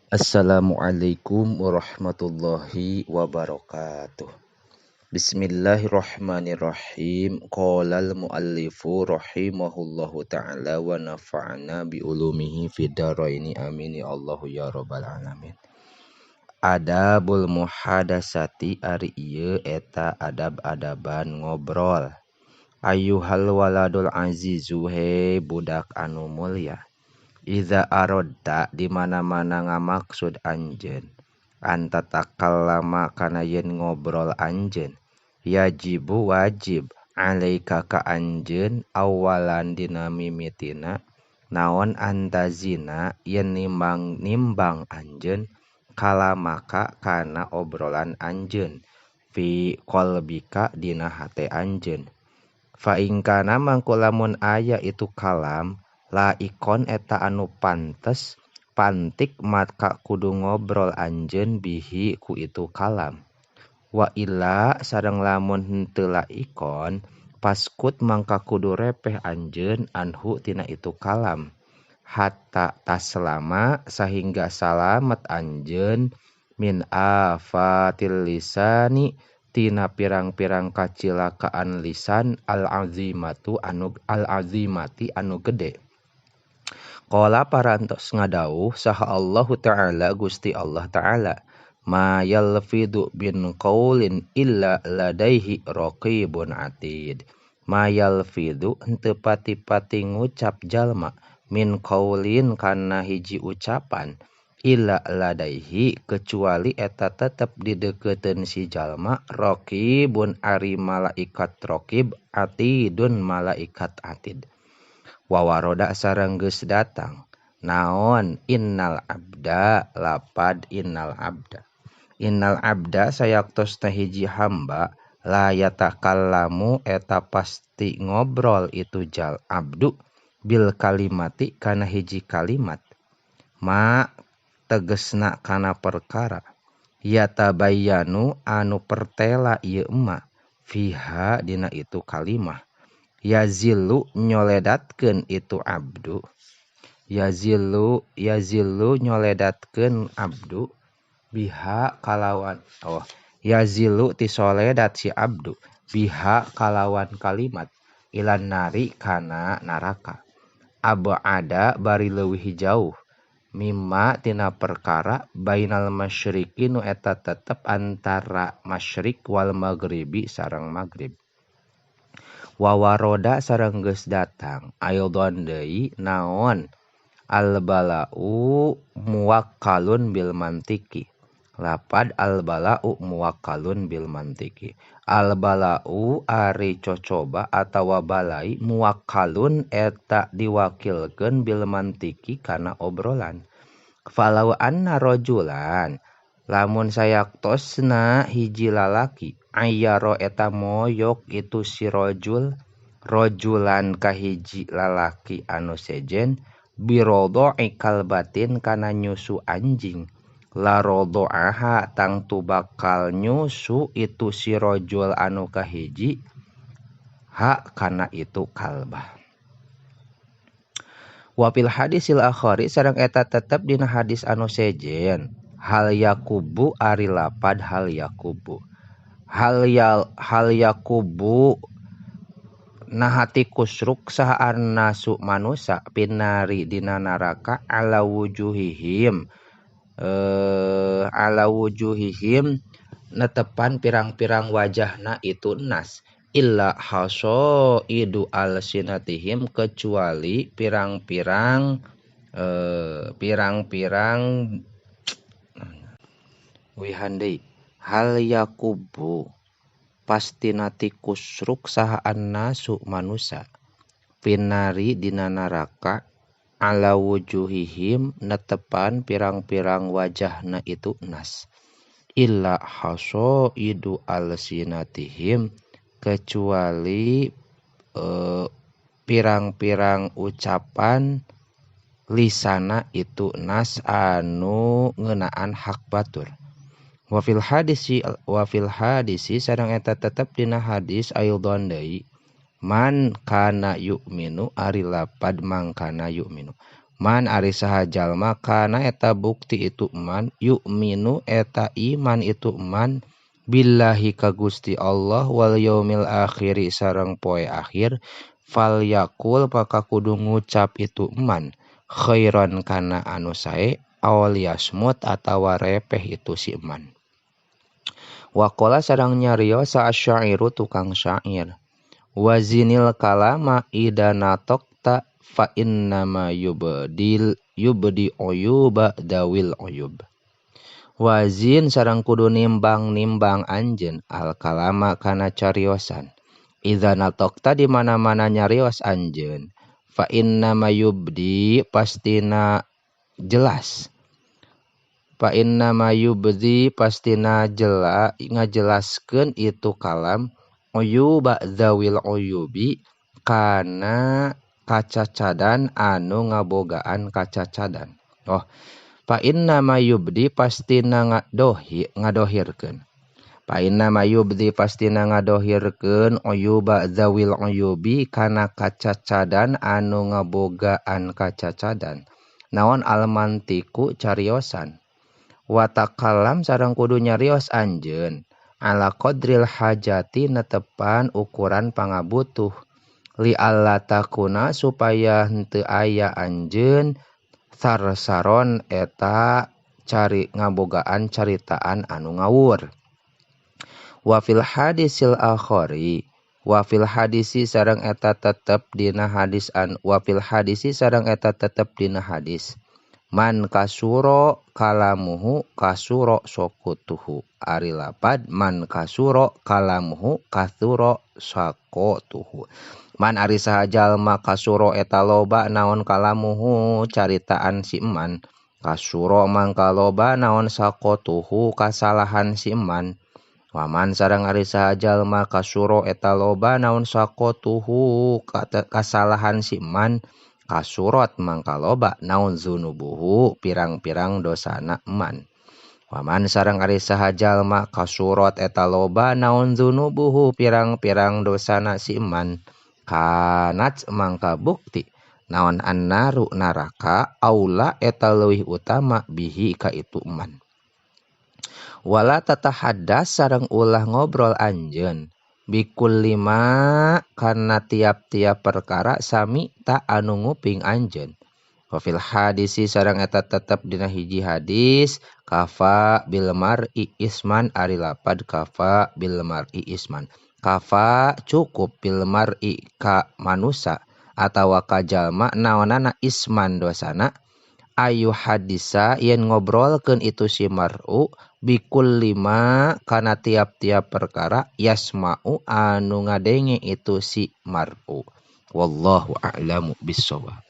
Assalamualaikum warahmatullahi wabarakatuh. Bismillahirrahmanirrahim. Qolal muallifu rahimahullahu ta'ala wa nafa'ana bi ulumihi fid dharaini amin ya Allah ya rabbal alamin. Adabul muhadasati ari ieu eta adab-adaban ngobrol. Ayyuhal waladul azizu he budak anu mulya. Iza arodta di mana-mana ngamaksud anjeun anta takallama kana yen ngobrol anjeun yajibu wajib alaika ka anjeun awalan dina mimitina naon antazina yen nimbang anjeun kalamaka kana obrolan anjeun fi qalbika dina hate anjeun fa ingkana mangko lamun aya itu kalam la ikon eta anu pantes pantik maka kudu ngobrol anjeun bihi ku itu kalam wa illa sareng lamun henteu la ikon paskut mangka kudu repeh anjeun anhu tina itu kalam hatta taslama sahingga salamet anjeun min afatil lisani tina pirang-pirang kacilakaan lisan al-azimati anu gede. Qala parantos ngadawuh saha Allahu ta'ala Gusti Allah ta'ala ma yalfidu bin qaulin illa ladaihi raqibun atid. Ma yalfidu henteu pati-pati ngucap jalma min qaulin kana hiji ucapan illa ladaihi kecuali eta tetep dideukeuteun si jalma raqibun ari malaikat raqib atidun malaikat atid. Wawaroda sareng geus datang naon innal abda lapad innal abda sayaktos hiji hamba la yatakallamu eta pasti ngobrol itu jal abdu bil kalimati kana hiji kalimat ma tegesna kana perkara yatabayyanu anu pertela ieu ma fiha dina itu kalimah yazilu nyoledatkeun itu abdu yazilu nyoledatkeun abdu biha kalawan yazilu tisoledat si abdu biha kalawan kalimat ilan nari kana naraka abada bari leuwih jauh mimma tina perkara bainal masyriqi nu eta tetep antara masyriq wal maghribi sareng maghrib. Wawaroda sareng geus datang aidon deui naon albalau muwakkalun bil mantiki lapad albalau muwakkalun bil mantiki albalau ari cocoba atawa balai muwakkalun eta diwakilkeun bil mantiki kana obrolan falau anna rajulan lamun sayaktosna hiji lalaki ayyaro eta moyok itu si rojulan kahiji lalaki anu sejen birodoi kalbatin kana nyusu anjing la rodoaha tang tu bakal nyusu itu si rojul anu kahiji ha kana itu kalbah. Wafil hadisil akhari sareng eta tetep dina hadis anu sejen hal yakubu ari lapad hal yakubu nahati kusruk saha arnasu manusa pinari dina naraka ala wujuhihim netepan pirang-pirang wajahna itu nas illa hasaidu alsinatihim kecuali pirang-pirang wihandei hal yakubu pasti nati kusruk saha annasu manusa pinari dina naraka ala wujuhihim netepan pirang-pirang wajahna itu nas illa hasaidu alsinatihim kecuali pirang-pirang ucapan lisana itu nas anu ngeunaan hak batur. Wafil hadisi sareng eta tetep dina hadis aidon deui man kana yu'minu ari lapad mangkana yu'minu Man ari saha jalma kana eta bukti itu man yu'minu eta iman itu man billahi ka Gusti Allah wal yaumil akhiri sareng poe akhir fal yakul maka kudu ngucap itu man khairan kana anu sae aw yasmut atawa repeh itu si man. Waqala sareng nyarios sa asyairu tukang syair wazinil kalama idana tokta fa innama yubdi uyuba dawil uyub. Wazin sareng kudu nimbang anjeun al kalama kana cariosan. Idana tokta di mana-mana nyarios anjeun. Fa innama yubdi pastina jelas. Fa innama yubdi pastina ngajelaskeun itu kalam uyuba zawil uyubi kana kacacadan anu ngabogaan kacacadan. Fa inna mayubdi pastina ngadohirkeun. Fa inna mayubdi pastina ngadohirkeun uyuba zawil uyubi kana kacacadan anu ngabogaan kacacadan. Naon almantiku cariosan. Wa takalam sareng kudu nyarios anjeun. Ala qadril hajati netepan ukuran pangabutuh li alla takuna supaya henteu aya anjeun sarsaron eta cari ngabogaan caritaan anu ngawur. Wa fil hadisil akhari wa fil hadisi sareng eta tetep dina hadis wa fil hadisi sareng eta tetep dina hadis man kasuro kalamuhu kasuro sokutuhu. Ari lapad man kasuro kalamuhu kasuro sakotuhu. Man ari saha jalma kasuro eta loba naon kalamuhu caritaan si man. Kasuro mangka loba naon sakotuhu kasalahan si man. Waman sareng ari saha jalma kasuro eta loba naon sakotuhu kasalahan si man. Kasurot mangka loba naon zunubuhu pirang-pirang dosana man. Waman sareng ari saha jalma kasurot eta loba naon zunubuhu pirang-pirang dosana si man. Kanat mangka bukti naon annaru naraka aula eta leuwih utama bihi ka itu man. Wala tatahaddas sareng ulah ngobrol anjeun bikul lima karena tiap-tiap perkara sami tak anu nguping anjeun. Wa fil hadisi sareng eta tetep dina hiji hadis kafa bil mar'i isman ari lapad kafa bil mar'i isman. Kafa cukup bil mar'i ka manusa atawa ka jalma naonana isman dosana ayu hadisa yen ngobrolkeun itu si mar'u bikul lima kana tiap-tiap perkara yasma'u anu ngadenge itu si mar'u. Wallahu a'lamu bissawab.